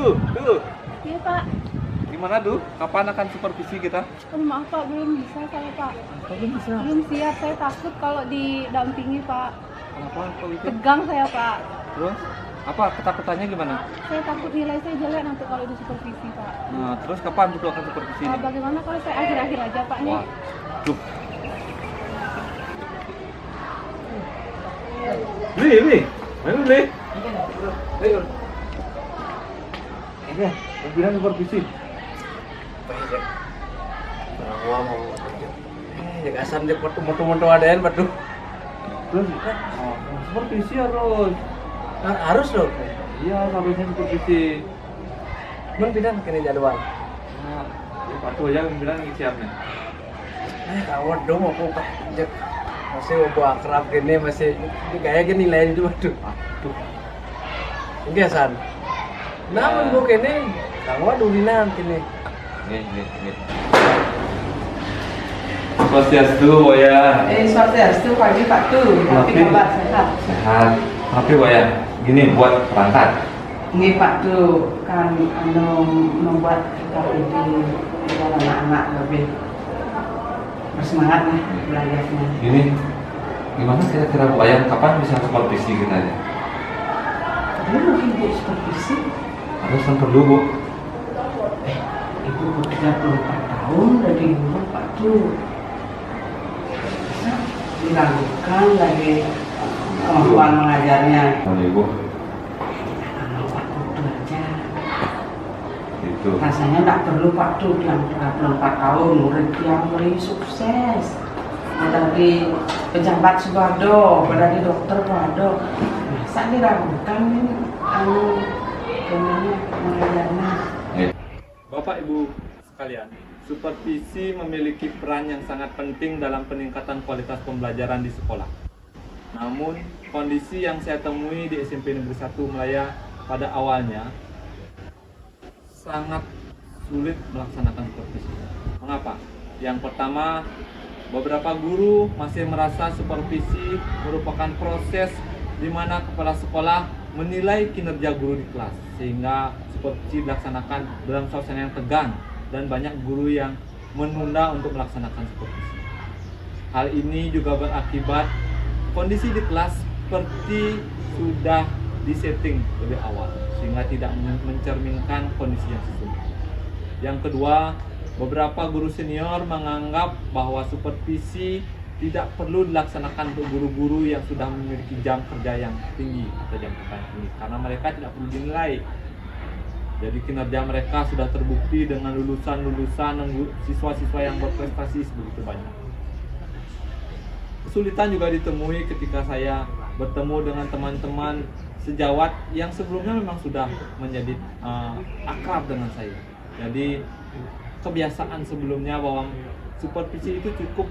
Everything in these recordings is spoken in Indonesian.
Tuh. Iya Pak. Gimana tuh? Kapan akan supervisi kita? Maaf Pak, belum bisa saya Pak. Belum bisa. Belum siap, saya takut kalau didampingi Pak. Kenapa kok itu? Tegang saya Pak. Terus? Apa ketakutannya gimana? Saya takut nilai saya jelek nanti kalau di supervisi Pak. Nah, terus kapan itu akan supervisi ini? Bagaimana kalau saya akhir-akhir aja Pak nih? Wah, tuh. Beli. Mana beli? Ayo. Oke, bilang supervisi. Yang asam dia foto-foto adain batu. Terus, supervisi harus. Harus loh. Iya, harusnya supervisi. Belum bilang kena jadwal. Nah, Pak Tuh aja bilang siap nih. Kawat dong aku Pak. Masih mau akrab gini masih kayak gini lain itu waduh. Aduh. Enggak san. Namun gua kene kawat dulinan kene. Nih. Swastiastu, Boya. Swastiastu pagi Pak Tu, tapi kabar sehat. Sehat. Tapi Boya, gini buat perangkat. Ini Pak Tu kan membuat kita jadi anak-anak lebih bersemangat lah belajarnya. Gini, gimana kira-kira Boya kapan bisa supervisi kita ya? Ini mungkin Bu supervisi. Harus kan perlu Bu. Ibu 34 tahun dari dulu Pak Tu. Bisa diragukan lagi kemampuan mengajarnya. Oh Ibu, Kalau Pak Tu aja. itu. Rasanya tidak perlu Pak Tu yang 34 tahun murid yang beri sukses. Dari pejabat Subado, dari dokter Subado. Masa diragukan ini mengajarnya. Bapak Ibu sekalian, supervisi memiliki peran yang sangat penting dalam peningkatan kualitas pembelajaran di sekolah. Namun, kondisi yang saya temui di SMP Negeri 1 Melaya pada awalnya sangat sulit melaksanakan supervisi. Mengapa? Yang pertama, beberapa guru masih merasa supervisi merupakan proses di mana kepala sekolah menilai kinerja guru di kelas, sehingga supervisi dilaksanakan dalam suasana yang tegang dan banyak guru yang menunda untuk melaksanakan supervisi. Hal ini juga berakibat kondisi di kelas seperti sudah disetting lebih awal, sehingga tidak mencerminkan kondisi yang sesungguhnya. Yang kedua, beberapa guru senior menganggap bahwa supervisi tidak perlu dilaksanakan untuk guru-guru yang sudah memiliki jam kerja yang tinggi atau jam kerja yang tinggi, karena mereka tidak perlu dinilai. Jadi kinerja mereka sudah terbukti dengan lulusan-lulusan siswa-siswa yang berprestasi sebegitu banyak. Kesulitan juga ditemui ketika saya bertemu dengan teman-teman sejawat yang sebelumnya memang sudah menjadi akrab dengan saya. Jadi kebiasaan sebelumnya bahwa supervisi itu cukup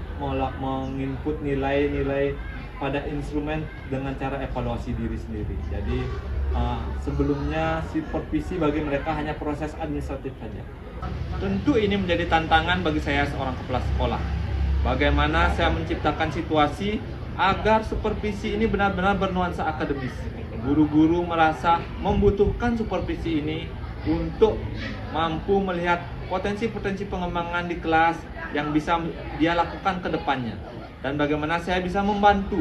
menginput nilai-nilai pada instrumen dengan cara evaluasi diri sendiri. Jadi sebelumnya supervisi bagi mereka hanya proses administratif saja. Tentu ini menjadi tantangan bagi saya seorang kepala sekolah. Bagaimana saya menciptakan situasi agar supervisi ini benar-benar bernuansa akademis. Guru-guru merasa membutuhkan supervisi ini untuk mampu melihat potensi-potensi pengembangan di kelas yang bisa dia lakukan ke depannya. Dan bagaimana saya bisa membantu,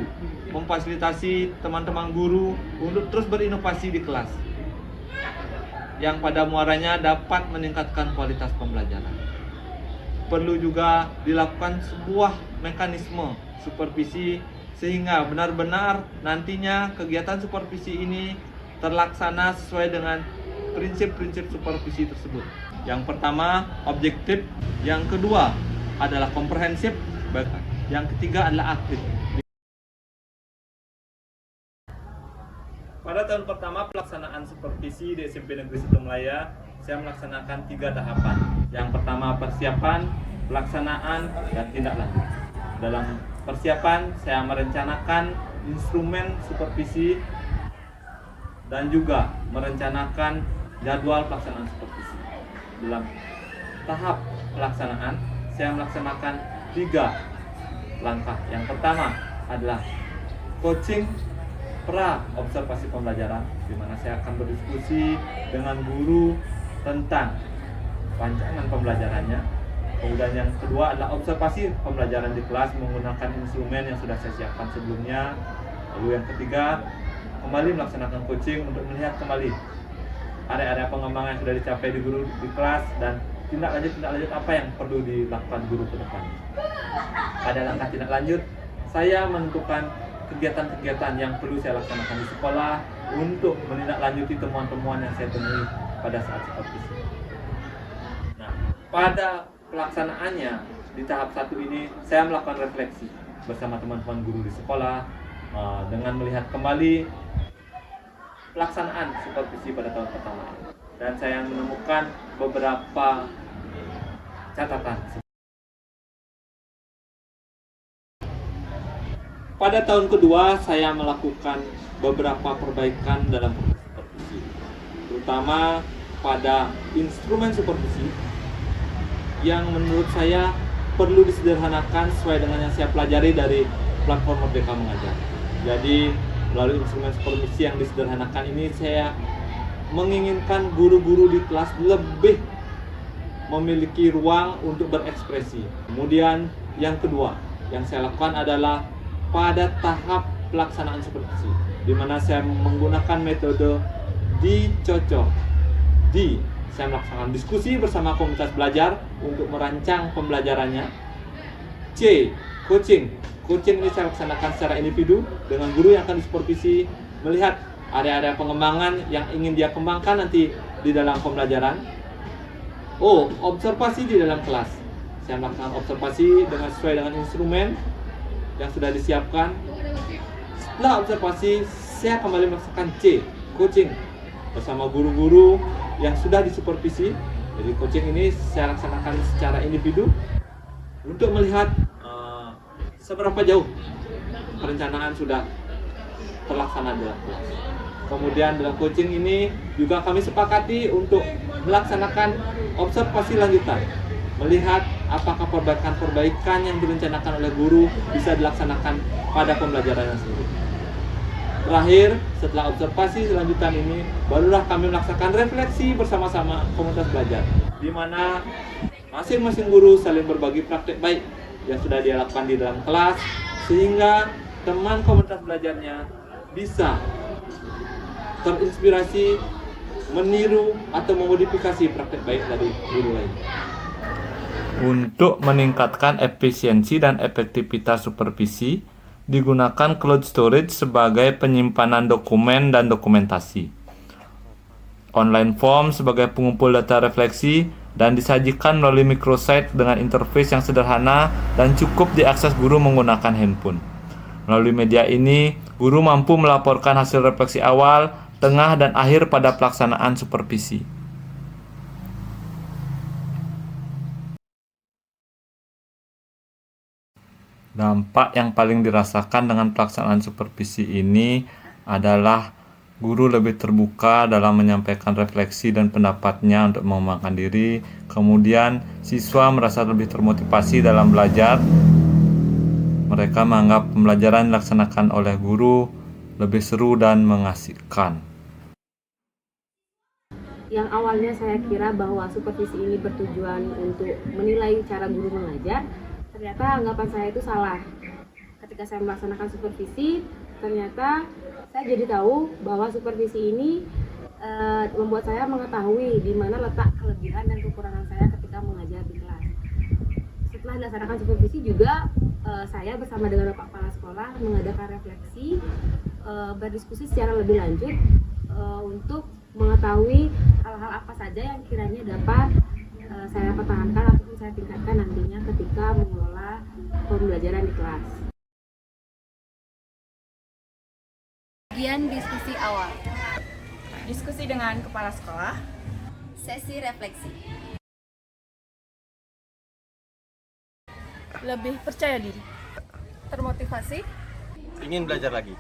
memfasilitasi teman-teman guru untuk terus berinovasi di kelas, yang pada muaranya dapat meningkatkan kualitas pembelajaran. Perlu juga dilakukan sebuah mekanisme supervisi sehingga benar-benar nantinya kegiatan supervisi ini terlaksana sesuai dengan prinsip-prinsip supervisi tersebut. Yang pertama, objektif. Yang kedua adalah komprehensif. Yang ketiga adalah aktif. Pada tahun pertama pelaksanaan supervisi di SMP Negeri 1 Melaya, saya melaksanakan 3 tahapan. Yang pertama persiapan, pelaksanaan, dan tindak lanjut. Dalam persiapan, saya merencanakan instrumen supervisi dan juga merencanakan jadwal pelaksanaan supervisi. Dalam tahap pelaksanaan, saya melaksanakan 3 langkah. Yang pertama adalah coaching pra observasi pembelajaran, di mana saya akan berdiskusi dengan guru tentang rancangan pembelajarannya. Kemudian yang kedua adalah observasi pembelajaran di kelas menggunakan instrumen yang sudah saya siapkan sebelumnya. Lalu yang ketiga, kembali melaksanakan coaching untuk melihat kembali area-area pengembangan yang sudah dicapai di guru di kelas dan tindak lanjut apa yang perlu dilakukan guru ke depan. Pada langkah tindak lanjut, saya menentukan kegiatan-kegiatan yang perlu saya laksanakan di sekolah untuk menindaklanjuti temuan-temuan yang saya temui pada saat supervisi. Nah, pada pelaksanaannya di tahap 1 ini saya melakukan refleksi bersama teman-teman guru di sekolah dengan melihat kembali pelaksanaan supervisi pada tahun pertama ini. Dan saya menemukan beberapa catatan. Pada tahun kedua saya melakukan beberapa perbaikan dalam proses supervisi, terutama pada instrumen supervisi yang menurut saya perlu disederhanakan sesuai dengan yang saya pelajari dari platform Merdeka Mengajar. Jadi melalui instrumen supervisi yang disederhanakan ini, saya menginginkan guru-guru di kelas lebih memiliki ruang untuk berekspresi. Kemudian yang kedua yang saya lakukan adalah pada tahap pelaksanaan supervisi, di mana saya menggunakan metode dicocok. Saya melaksanakan diskusi bersama komunitas belajar untuk merancang pembelajarannya. C. Coaching. Coaching ini saya laksanakan secara individu dengan guru yang akan disupervisi, melihat area-area pengembangan yang ingin dia kembangkan nanti di dalam pembelajaran. O. Observasi di dalam kelas. Saya melakukan observasi sesuai dengan instrumen yang sudah disiapkan. Setelah observasi, saya kembali melaksanakan C. Coaching bersama guru-guru yang sudah disupervisi. Jadi coaching ini saya laksanakan secara individu untuk melihat seberapa jauh perencanaan sudah terlaksana dalam kelas. Kemudian dalam coaching ini juga kami sepakati untuk melaksanakan observasi lanjutan, melihat apakah perbaikan-perbaikan yang direncanakan oleh guru bisa dilaksanakan pada pembelajaran tersebut. Terakhir, setelah observasi lanjutan ini, barulah kami melaksanakan refleksi bersama-sama komunitas belajar, di mana masing-masing guru saling berbagi praktek baik yang sudah dia lakukan di dalam kelas, sehingga teman komunitas belajarnya bisa terinspirasi, meniru atau memodifikasi praktek baik dari guru lain. Untuk meningkatkan efisiensi dan efektivitas supervisi, digunakan cloud storage sebagai penyimpanan dokumen dan dokumentasi, online form sebagai pengumpul data refleksi, dan disajikan melalui microsite dengan interface yang sederhana dan cukup diakses guru menggunakan handphone. Melalui media ini, guru mampu melaporkan hasil refleksi awal, tengah, dan akhir pada pelaksanaan supervisi. Dampak yang paling dirasakan dengan pelaksanaan supervisi ini adalah guru lebih terbuka dalam menyampaikan refleksi dan pendapatnya untuk mengembangkan diri. Kemudian siswa merasa lebih termotivasi dalam belajar. Mereka menganggap pembelajaran dilaksanakan oleh guru lebih seru dan mengasihkan. Yang awalnya saya kira bahwa supervisi ini bertujuan untuk menilai cara guru mengajar, ternyata anggapan saya itu salah. Ketika saya melaksanakan supervisi, ternyata saya jadi tahu bahwa supervisi ini membuat saya mengetahui di mana letak kelebihan dan kekurangan saya ketika mengajar di kelas. Setelah dilaksanakan supervisi juga, saya bersama dengan Bapak Kepala Sekolah mengadakan refleksi, berdiskusi secara lebih lanjut untuk mengetahui hal-hal apa saja yang kiranya dapat saya pertahankan ataupun saya tingkatkan nantinya ketika mengelola pembelajaran di kelas. Bagian diskusi awal. Diskusi dengan kepala sekolah. Sesi refleksi. Lebih percaya diri. Termotivasi. Ingin belajar lagi.